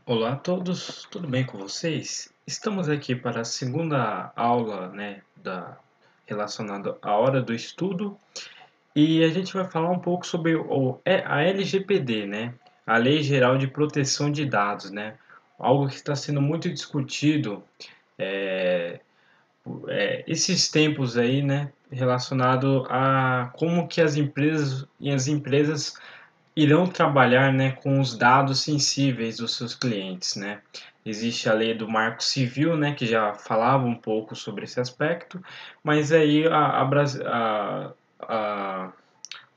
Olá a todos, tudo bem com vocês? Estamos aqui para a segunda aula, relacionada à hora do estudo e a gente vai falar um pouco sobre a LGPD, né? A Lei Geral de Proteção de Dados, né? Algo que está sendo muito discutido é, esses tempos aí, né? Relacionado a como que as empresas irão trabalhar, né, com os dados sensíveis dos seus clientes, né? Existe a lei do Marco Civil, né, que já falava um pouco sobre esse aspecto, mas aí a-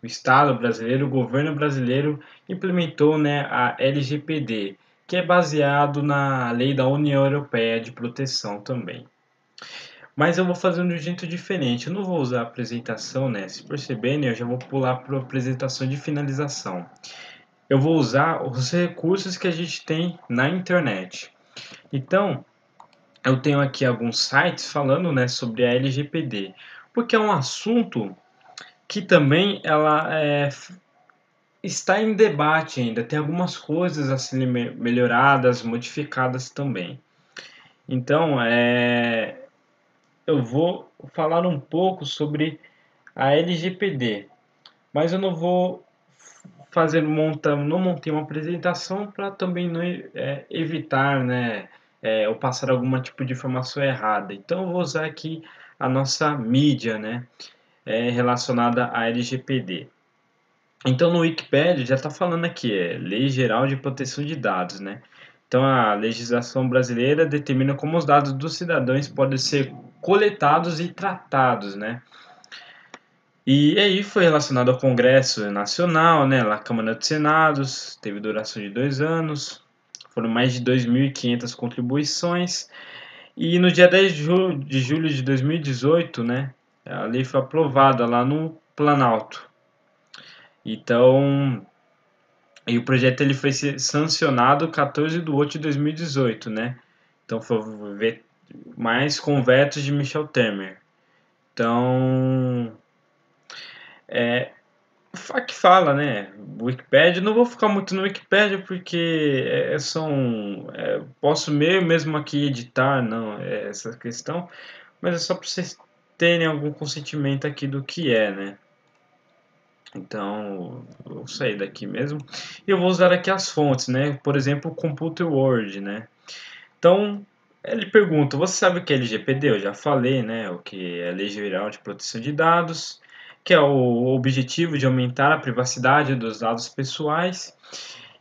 o Estado brasileiro, o governo brasileiro implementou, né, a LGPD, que é baseado na lei da União Europeia de proteção também. Mas eu vou fazer de um jeito diferente. Eu não vou usar a apresentação, né? Se perceberem, eu já vou pular para a apresentação de finalização. Eu vou usar os recursos que a gente tem na internet. Então, eu tenho aqui alguns sites falando, né, sobre a LGPD, porque é um assunto que também está em debate ainda. Tem algumas coisas a serem melhoradas, modificadas também. Então, eu vou falar um pouco sobre a LGPD, mas eu não vou não montei uma apresentação para também não evitar, né, ou passar algum tipo de informação errada. Então eu vou usar aqui a nossa mídia, né, relacionada à LGPD. Então no Wikipedia já está falando aqui, Lei Geral de Proteção de Dados, né? Então a legislação brasileira determina como os dados dos cidadãos podem ser coletados e tratados, né? E aí foi relacionado ao Congresso Nacional, né, lá Câmara dos Senados, teve duração de 2 anos, foram mais de 2.500 contribuições, e no dia 10 de julho de 2018, né, a lei foi aprovada lá no Planalto. Então, e o projeto ele foi sancionado 14 de 8 de 2018, né, então foi ver mais com vetos de Michel Temer. Então, que fala, né? Wikipedia, não vou ficar muito no Wikipedia porque posso mesmo aqui editar, não, essa questão, mas é só para vocês terem algum consentimento aqui do que é, né? Então, vou sair daqui mesmo e eu vou usar aqui as fontes, né? Por exemplo, o Computer Word, né? Então, ele pergunta: você sabe o que é LGPD? Eu já falei, né? O que é Lei Geral de Proteção de Dados, que é o objetivo de aumentar a privacidade dos dados pessoais.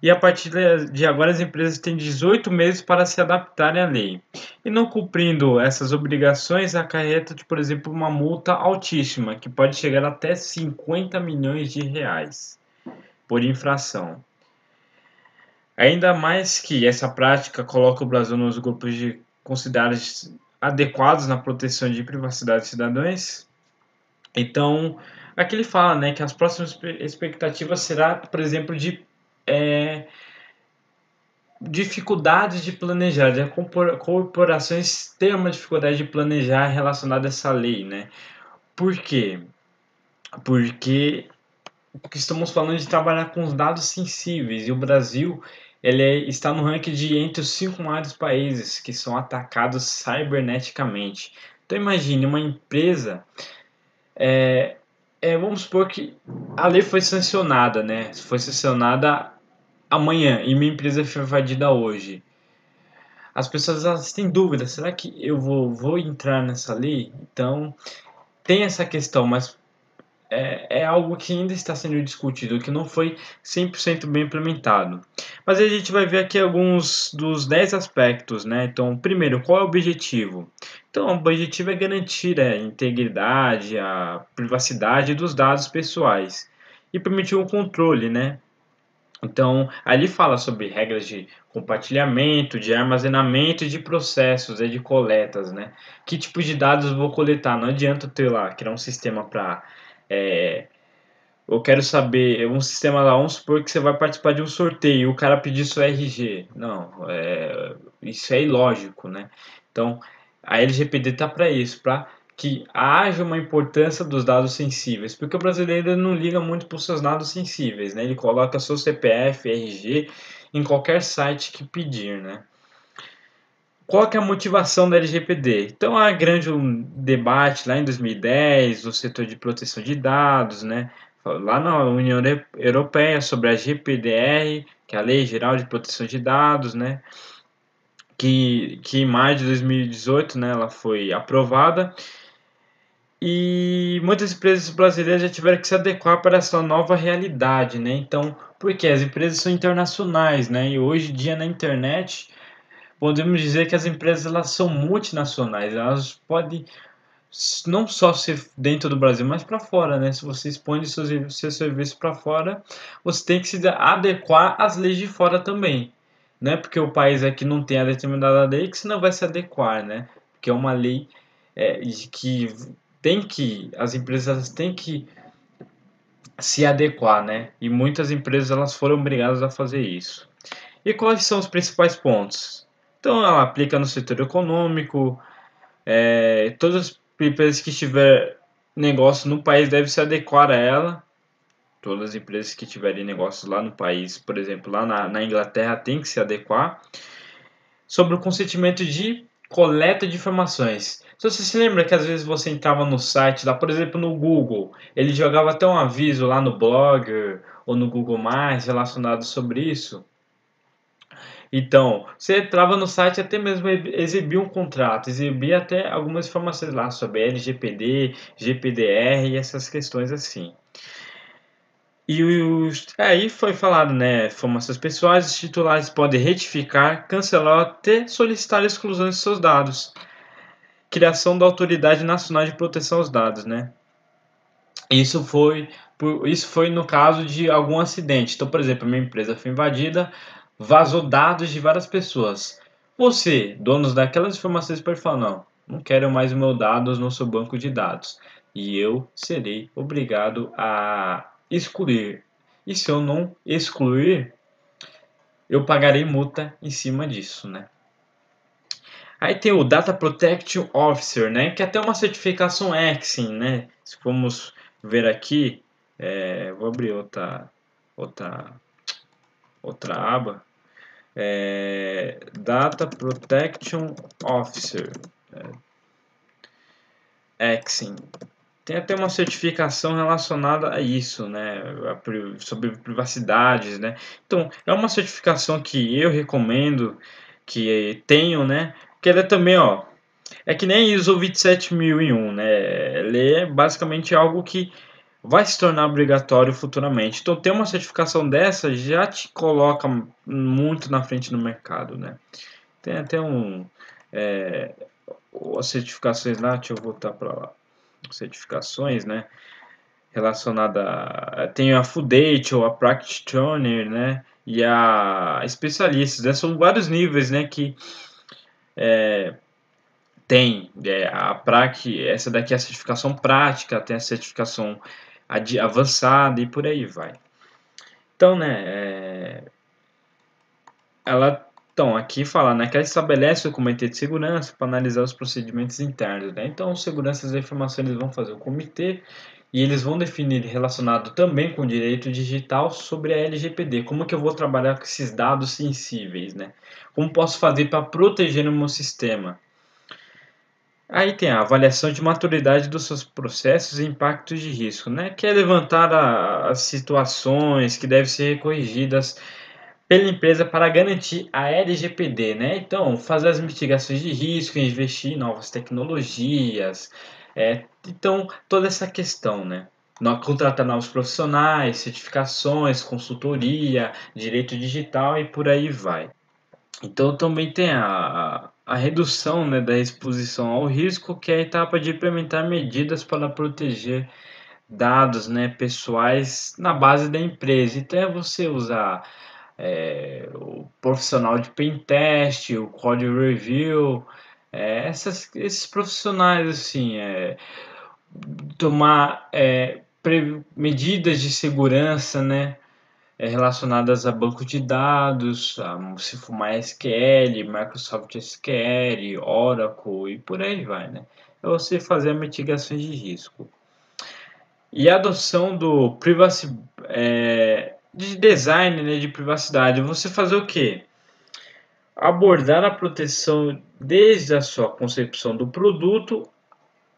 E a partir de agora, as empresas têm 18 meses para se adaptarem à lei. E não cumprindo essas obrigações, acarreta, por exemplo, uma multa altíssima, que pode chegar até 50 milhões de reais por infração. Ainda mais que essa prática coloca o Brasil nos grupos de considerados adequados na proteção de privacidade dos cidadãos. Então, aqui ele fala, né, que as próximas expectativas será, por exemplo, de dificuldades de planejar, de corporações terem uma dificuldade de planejar relacionada a essa lei, né? Por quê? Porque estamos falando de trabalhar com os dados sensíveis e o Brasil está no ranking de entre os 5 maiores países que são atacados ciberneticamente. Então imagine uma empresa, vamos supor que a lei foi sancionada, né? Foi sancionada amanhã e minha empresa foi invadida hoje. As pessoas elas têm dúvida, será que eu vou entrar nessa lei? Então tem essa questão, mas é algo que ainda está sendo discutido, que não foi 100% bem implementado. Mas a gente vai ver aqui alguns dos 10 aspectos, né? Então, primeiro, qual é o objetivo? Então, o objetivo é garantir a integridade, a privacidade dos dados pessoais e permitir o controle, né? Então, ali fala sobre regras de compartilhamento, de armazenamento e de processos, de coletas, né? Que tipo de dados eu vou coletar? Não adianta eu ter lá, criar um sistema para eu quero saber, um sistema lá, vamos supor que você vai participar de um sorteio e o cara pedir seu RG. Não, isso é ilógico, né? Então, a LGPD está para isso, para que haja uma importância dos dados sensíveis, porque o brasileiro não liga muito para os seus dados sensíveis, né? Ele coloca seu CPF, RG em qualquer site que pedir, né? Qual que é a motivação da LGPD? Então há grande debate lá em 2010 do setor de proteção de dados, né? Lá na União Europeia sobre a GPDR, que é a Lei Geral de Proteção de Dados, né? Que em maio de 2018, né, ela foi aprovada. E muitas empresas brasileiras já tiveram que se adequar para essa nova realidade, né? Então, porque as empresas são internacionais, né? E hoje em dia na internet podemos dizer que as empresas elas são multinacionais, elas podem não só ser dentro do Brasil, mas para fora, né? Se você expõe seu serviço para fora, você tem que se adequar às leis de fora também, né? Porque o país aqui não tem a determinada lei que você não vai se adequar, né? Porque é uma lei que as empresas têm que se adequar, né? E muitas empresas elas foram obrigadas a fazer isso. E quais são os principais pontos? Então, ela aplica no setor econômico, todas as empresas que tiver negócio no país devem se adequar a ela. Todas as empresas que tiverem negócios lá no país, por exemplo, lá na Inglaterra, tem que se adequar. Sobre o consentimento de coleta de informações. Se você se lembra que às vezes você entrava no site, lá, por exemplo, no Google, ele jogava até um aviso lá no Blogger ou no Google+, relacionado sobre isso. Então, você entrava no site até mesmo exibia um contrato, exibia até algumas informações lá sobre LGPD, GPDR e essas questões assim. E aí foi falado, né? Informações pessoais, os titulares podem retificar, cancelar ou até solicitar a exclusão de seus dados. Criação da Autoridade Nacional de Proteção aos Dados, né? Isso foi no caso de algum acidente. Então, por exemplo, a minha empresa foi invadida, vazou dados de várias pessoas. Você, dono daquelas informações, pode falar, não quero mais meus dados no seu banco de dados. E eu serei obrigado a excluir. E se eu não excluir, eu pagarei multa em cima disso, né? Aí tem o Data Protection Officer, né? Que é até uma certificação EXIM, né? Se formos ver aqui, vou abrir outra, outra aba. Data Protection Officer, EXIM. Tem até uma certificação relacionada a isso, né? Sobre privacidades, né? Então, é uma certificação que eu recomendo, que tenho, né? Que ela é também, ó, é que nem ISO 27001, né? Ele é basicamente algo que vai se tornar obrigatório futuramente. Então, ter uma certificação dessa já te coloca muito na frente no mercado, né? Tem até as certificações lá, deixa eu voltar para lá. Certificações, né? Relacionada tem a Fudate ou a Practitioner, né? E a especialistas, né? São vários níveis, né? Que tem essa daqui é a certificação prática, tem a certificação avançada e por aí vai. Então, né, então aqui fala, né, que ela estabelece o comitê de segurança para analisar os procedimentos internos, né? Então, os seguranças da informação eles vão fazer o comitê e eles vão definir relacionado também com o direito digital sobre a LGPD. Como que eu vou trabalhar com esses dados sensíveis, né? Como posso fazer para proteger o meu sistema? Aí tem a avaliação de maturidade dos seus processos e impactos de risco, né? Que é levantar as situações que devem ser corrigidas pela empresa para garantir a LGPD, né? Então, fazer as mitigações de risco, investir em novas tecnologias, então toda essa questão, né? Contratar novos profissionais, certificações, consultoria, direito digital e por aí vai. Então também tem a redução, né, da exposição ao risco, que é a etapa de implementar medidas para proteger dados, né, pessoais na base da empresa. Então é você usar o profissional de pen test, o code review, esses profissionais assim, tomar medidas de segurança, né, relacionadas a banco de dados, se for MySQL, Microsoft SQL, Oracle e por aí vai, né? É você fazer mitigações de risco. E a adoção do Privacy de design, né, de privacidade. Você fazer o quê? Abordar a proteção desde a sua concepção do produto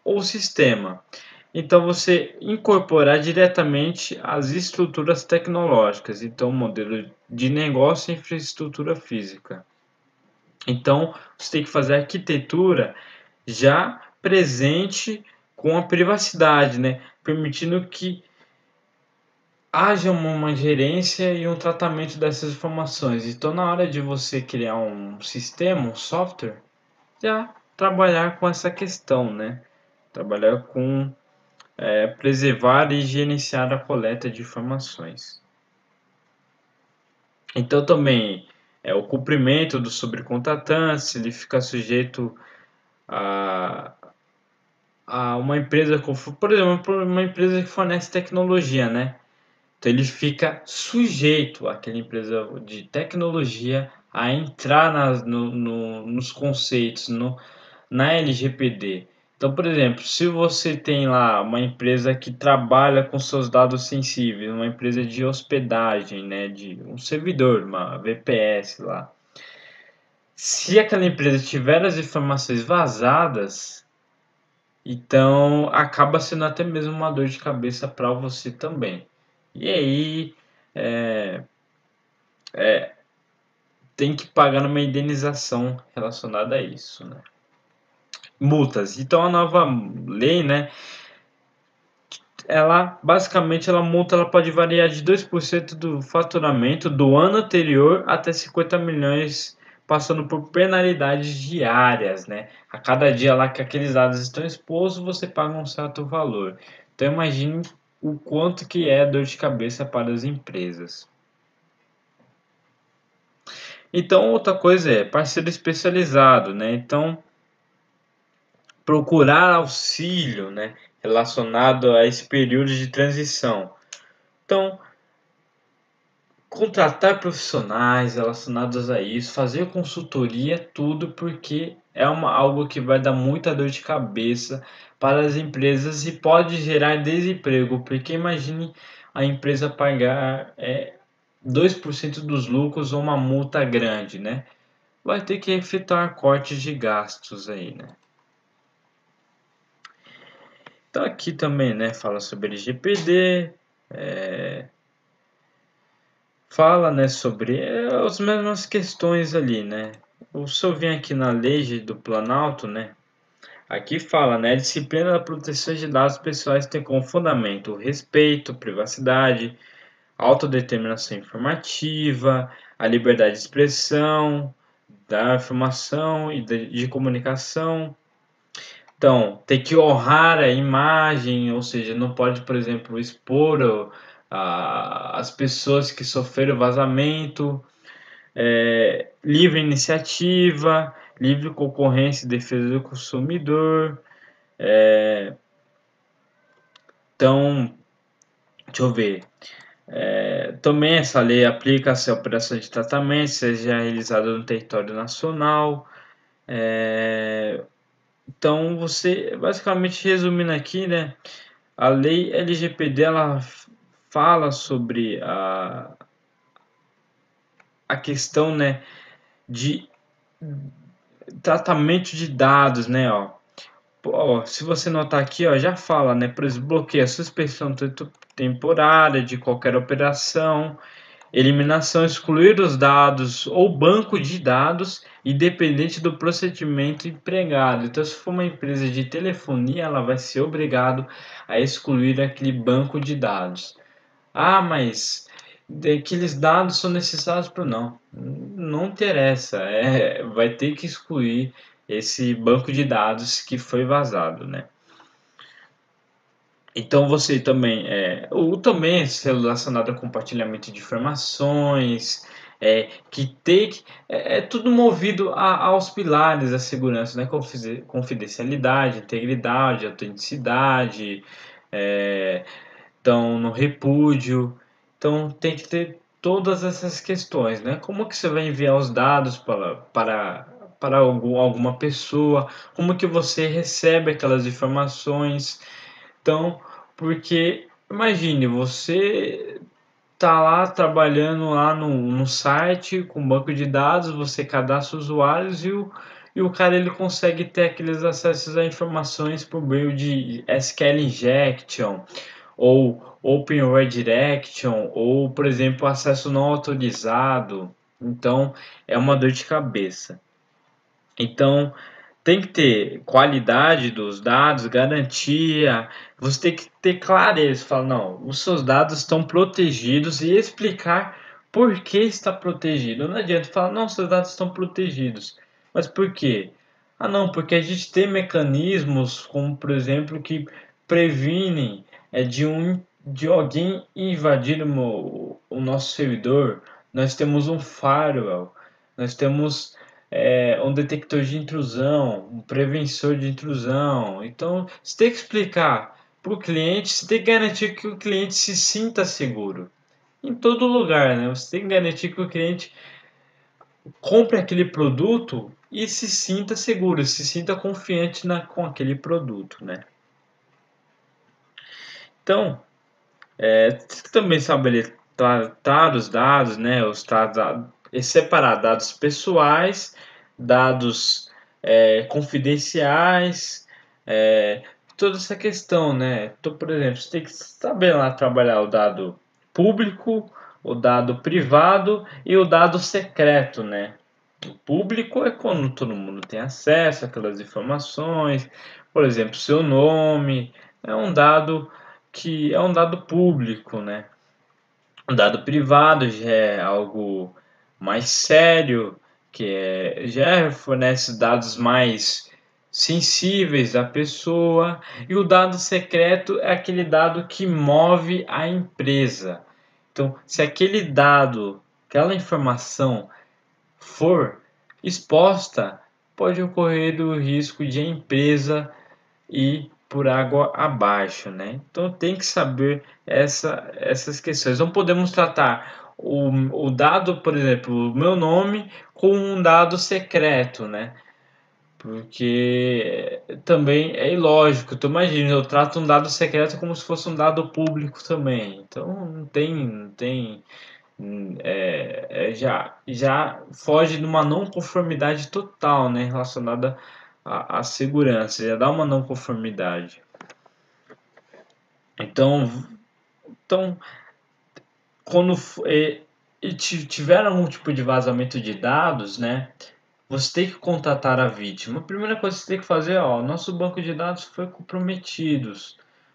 ou sistema. Então, você incorporar diretamente as estruturas tecnológicas, então, modelo de negócio e infraestrutura física. Então, você tem que fazer a arquitetura já presente com a privacidade, né? Permitindo que haja uma gerência e um tratamento dessas informações. Então, na hora de você criar um sistema, um software, já trabalhar com essa questão, né? Trabalhar com preservar e gerenciar a coleta de informações. Então, também o cumprimento do sobrecontratantes, ele fica sujeito a uma empresa, por exemplo, uma empresa que fornece tecnologia, né? Então ele fica sujeito àquela empresa de tecnologia a entrar nos conceitos, na LGPD. Então, por exemplo, se você tem lá uma empresa que trabalha com seus dados sensíveis, uma empresa de hospedagem, né, de um servidor, uma VPS lá, se aquela empresa tiver as informações vazadas, então acaba sendo até mesmo uma dor de cabeça para você também. E aí é, tem que pagar uma indenização relacionada a isso, né? Multas. Então a nova lei, né? Ela basicamente ela pode variar de 2% do faturamento do ano anterior até 50 milhões, passando por penalidades diárias, né? A cada dia lá que aqueles dados estão expostos, você paga um certo valor. Então imagine o quanto que é dor de cabeça para as empresas. Então outra coisa é parceiro especializado, né? Então procurar auxílio, né, relacionado a esse período de transição. Então, contratar profissionais relacionados a isso, fazer consultoria, tudo porque é algo que vai dar muita dor de cabeça para as empresas e pode gerar desemprego, porque imagine a empresa pagar 2% dos lucros ou uma multa grande, né? Vai ter que efetuar cortes de gastos aí, né? Então aqui também, né, fala sobre LGPD, fala, né, sobre as mesmas questões ali, né. Se eu vim aqui na lei do Planalto, né, aqui fala, né, a disciplina da proteção de dados pessoais tem como fundamento o respeito, privacidade, autodeterminação informativa, a liberdade de expressão, da informação e de comunicação. Então, tem que honrar a imagem, ou seja, não pode, por exemplo, expor as pessoas que sofreram vazamento, livre iniciativa, livre concorrência e defesa do consumidor. Então, deixa eu ver. Também essa lei aplica-se a operações de tratamento, seja realizada no território nacional. Então, você, basicamente resumindo aqui, né, a lei LGPD ela fala sobre a questão, né, de tratamento de dados, né, ó. Ó, se você notar aqui, ó, já fala, né, por exemplo, bloqueio, suspensão temporária de qualquer operação, eliminação, excluir os dados ou banco de dados, independente do procedimento empregado. Então, se for uma empresa de telefonia, ela vai ser obrigado a excluir aquele banco de dados. Ah, mas aqueles dados são necessários para não. Não interessa, vai ter que excluir esse banco de dados que foi vazado, né? Então você também também relacionado a compartilhamento de informações, que tem tudo movido aos pilares da segurança, né? Confidencialidade, integridade, autenticidade, é, então no repúdio, então tem que ter todas essas questões, né? Como que você vai enviar os dados para alguma pessoa? Como que você recebe aquelas informações? Então, porque imagine, você tá lá trabalhando lá no site com banco de dados, você cadastra usuários e o cara ele consegue ter aqueles acessos a informações por meio de SQL injection ou Open Redirection ou, por exemplo, acesso não autorizado. Então, é uma dor de cabeça. Então, tem que ter qualidade dos dados, garantia, você tem que ter clareza, falar, não, os seus dados estão protegidos e explicar por que está protegido. Não adianta falar, não, seus dados estão protegidos. Mas por quê? Ah, não, porque a gente tem mecanismos, como por exemplo, que previnem de alguém invadir o nosso servidor. Nós temos um firewall, nós temos um detector de intrusão, um prevenção de intrusão. Então, você tem que explicar para o cliente, você tem que garantir que o cliente se sinta seguro. Em todo lugar, né? Você tem que garantir que o cliente compre aquele produto e se sinta seguro, se sinta confiante com aquele produto, né? Então, tem que também saber tratar os dados, né? Separar dados pessoais, dados confidenciais, toda essa questão, né? Então, por exemplo, você tem que saber lá trabalhar o dado público, o dado privado e o dado secreto, né? O público é quando todo mundo tem acesso àquelas informações, por exemplo, seu nome é um dado que é um dado público, né? O dado privado já é algo mais sério, já fornece dados mais sensíveis à pessoa, e o dado secreto é aquele dado que move a empresa. Então, se aquele dado, aquela informação for exposta, pode ocorrer o risco de a empresa ir por água abaixo, né? Então tem que saber essas questões. Não podemos tratar o dado, por exemplo, o meu nome, como um dado secreto, né? Porque também é ilógico. Então imagina, eu trato um dado secreto como se fosse um dado público também. Então não tem já foge de uma não conformidade total, né, relacionada à segurança, já dá uma não conformidade. Então quando tiver algum tipo de vazamento de dados, né, você tem que contatar a vítima. A primeira coisa que você tem que fazer, ó, nosso banco de dados foi comprometido.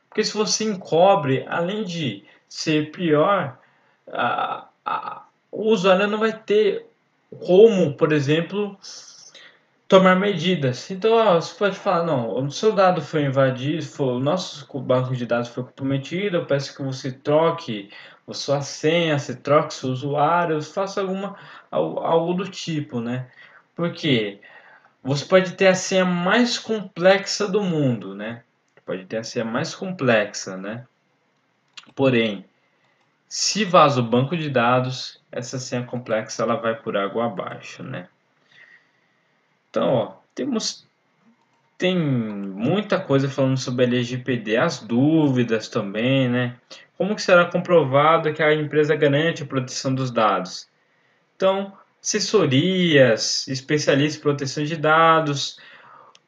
Porque se você encobre, além de ser pior, o usuário não vai ter como, por exemplo, tomar medidas. Então, você pode falar, não, o seu dado foi invadido, o nosso banco de dados foi comprometido, eu peço que você troque a sua senha, você troque seu usuário, faça algo do tipo, né? Porque você pode ter a senha mais complexa do mundo, né? Pode ter a senha mais complexa, né? Porém, se vaza o banco de dados, essa senha complexa ela vai por água abaixo, né? Então, ó, tem muita coisa falando sobre a LGPD, as dúvidas também, né? Como que será comprovado que a empresa garante a proteção dos dados? Então, assessorias, especialistas em proteção de dados,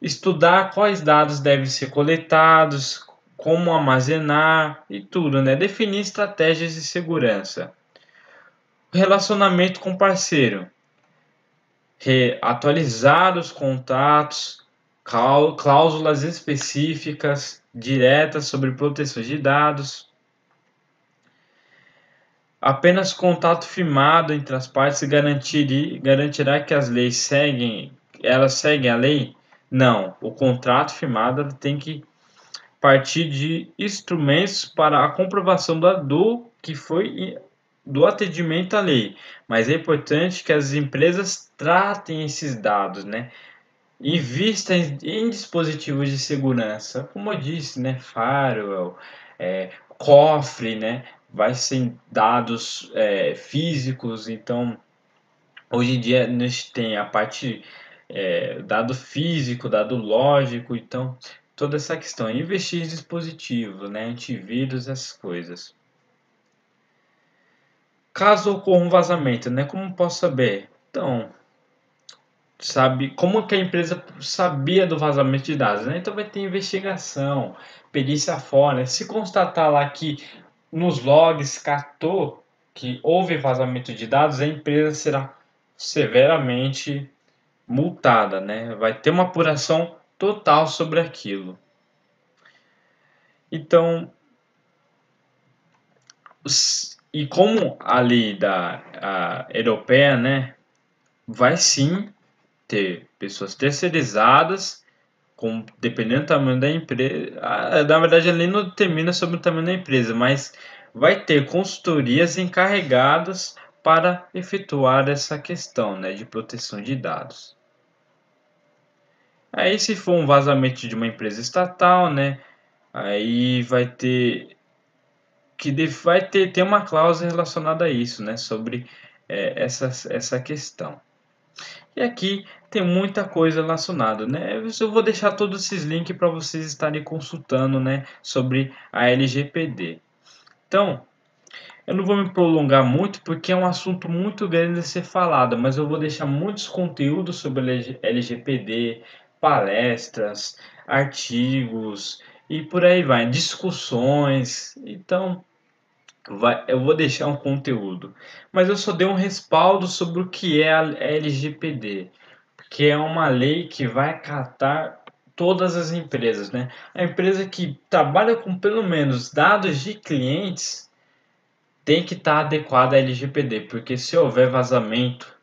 estudar quais dados devem ser coletados, como armazenar e tudo, né? Definir estratégias de segurança. Relacionamento com parceiro. Atualizar os contatos, cláusulas específicas diretas sobre proteção de dados. Apenas contato firmado entre as partes garantirá que as leis elas seguem a lei? Não, o contrato firmado tem que partir de instrumentos para a comprovação do atendimento à lei. Mas é importante que as empresas tratem esses dados, né? Invista em dispositivos de segurança, como eu disse, né? Firewall, cofre, né? Vai ser dados físicos, então hoje em dia a gente tem a parte dado físico, dado lógico, então toda essa questão, investir em dispositivos, né? Antivírus, essas coisas. Caso ocorra um vazamento, né? Como posso saber? Então, sabe como que a empresa sabia do vazamento de dados, né? Então vai ter investigação, perícia fora. Se constatar lá que nos logs catou que houve vazamento de dados, a empresa será severamente multada, né? Vai ter uma apuração total sobre aquilo. Então, e como a lei europeia, né, vai sim ter pessoas terceirizadas, dependendo do tamanho da empresa. Na verdade, a lei não determina sobre o tamanho da empresa, mas vai ter consultorias encarregadas para efetuar essa questão, né, de proteção de dados. Aí, se for um vazamento de uma empresa estatal, né, aí vai ter uma cláusula relacionada a isso, né, sobre essa questão. E aqui tem muita coisa relacionada, né? Eu vou deixar todos esses links para vocês estarem consultando, né, sobre a LGPD. Então, eu não vou me prolongar muito porque é um assunto muito grande a ser falado, mas eu vou deixar muitos conteúdos sobre LGPD, palestras, artigos e por aí vai, discussões. Então, eu vou deixar um conteúdo, mas eu só dei um respaldo sobre o que é a LGPD, que é uma lei que vai acatar todas as empresas, né? A empresa que trabalha com pelo menos dados de clientes tem que estar adequada à LGPD, porque se houver vazamento,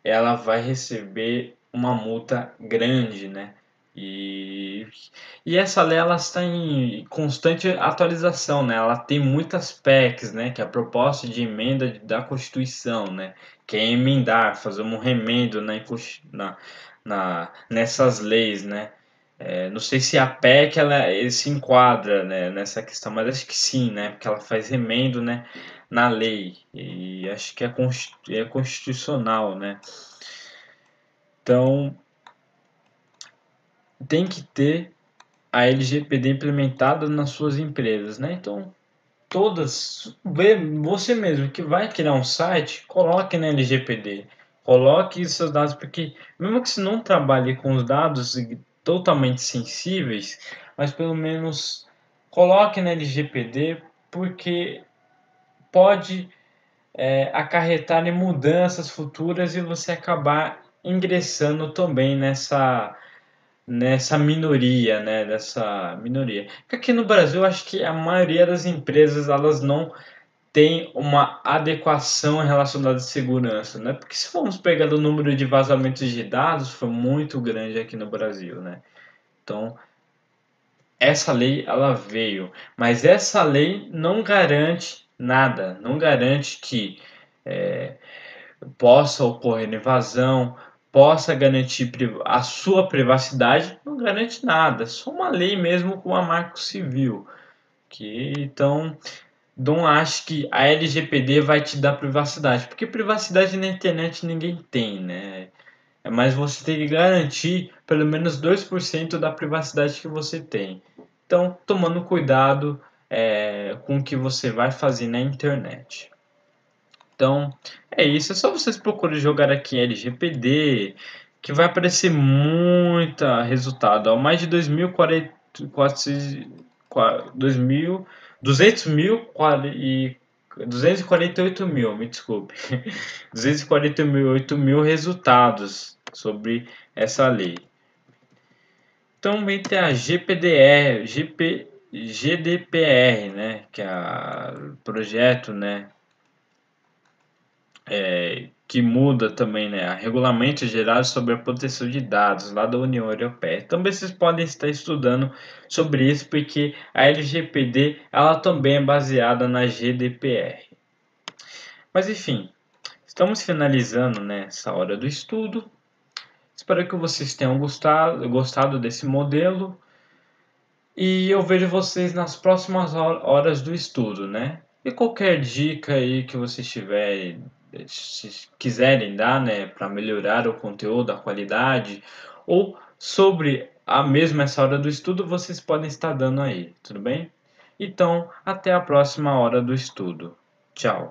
ela vai receber uma multa grande, né? E, e essa lei ela está em constante atualização, né? Ela tem muitas PECs, né? Que é a proposta de emenda da Constituição, né? Que é emendar, fazer um remendo nessas leis, né? Não sei se a PEC ele se enquadra, né, nessa questão, mas acho que sim, né? Porque ela faz remendo, né, na lei e acho que é constitucional, né? Então tem que ter a LGPD implementada nas suas empresas, né? Então todas, você mesmo que vai criar um site, coloque na LGPD, coloque seus dados, porque mesmo que você não trabalhe com os dados totalmente sensíveis, mas pelo menos coloque na LGPD, porque pode acarretar em mudanças futuras e você acabar ingressando também nessa minoria, né? Dessa minoria. Porque aqui no Brasil, acho que a maioria das empresas elas não tem uma adequação relacionada à segurança, né? Porque se formos pegar o número de vazamentos de dados, foi muito grande aqui no Brasil, né? Então, essa lei ela veio, mas essa lei não garante nada, não garante que possa ocorrer invasão, possa garantir a sua privacidade, não garante nada, é só uma lei mesmo com a marco civil, que então não acho que a LGPD vai te dar privacidade, porque privacidade na internet ninguém tem, né? Mas você tem que garantir pelo menos 2% da privacidade que você tem. Então, tomando cuidado com o que você vai fazer na internet. Então, é isso. É só vocês procurarem jogar aqui LGPD, que vai aparecer muita resultado. Ó, mais de 2.000, 200 mil e 248 mil, me desculpe. 248 mil resultados sobre essa lei. Então, também tem a GDPR, né, que é o projeto, né, que muda também, né, a regulamento geral sobre a proteção de dados lá da União Europeia. Também vocês podem estar estudando sobre isso, porque a LGPD ela também é baseada na GDPR. Mas enfim, estamos finalizando, né, essa hora do estudo. Espero que vocês tenham gostado desse modelo e eu vejo vocês nas próximas horas do estudo, né? E qualquer dica aí que vocês tiverem, se quiserem dar, né, para melhorar o conteúdo, a qualidade, ou sobre a mesma essa hora do estudo, vocês podem estar dando aí, tudo bem? Então, até a próxima hora do estudo. Tchau.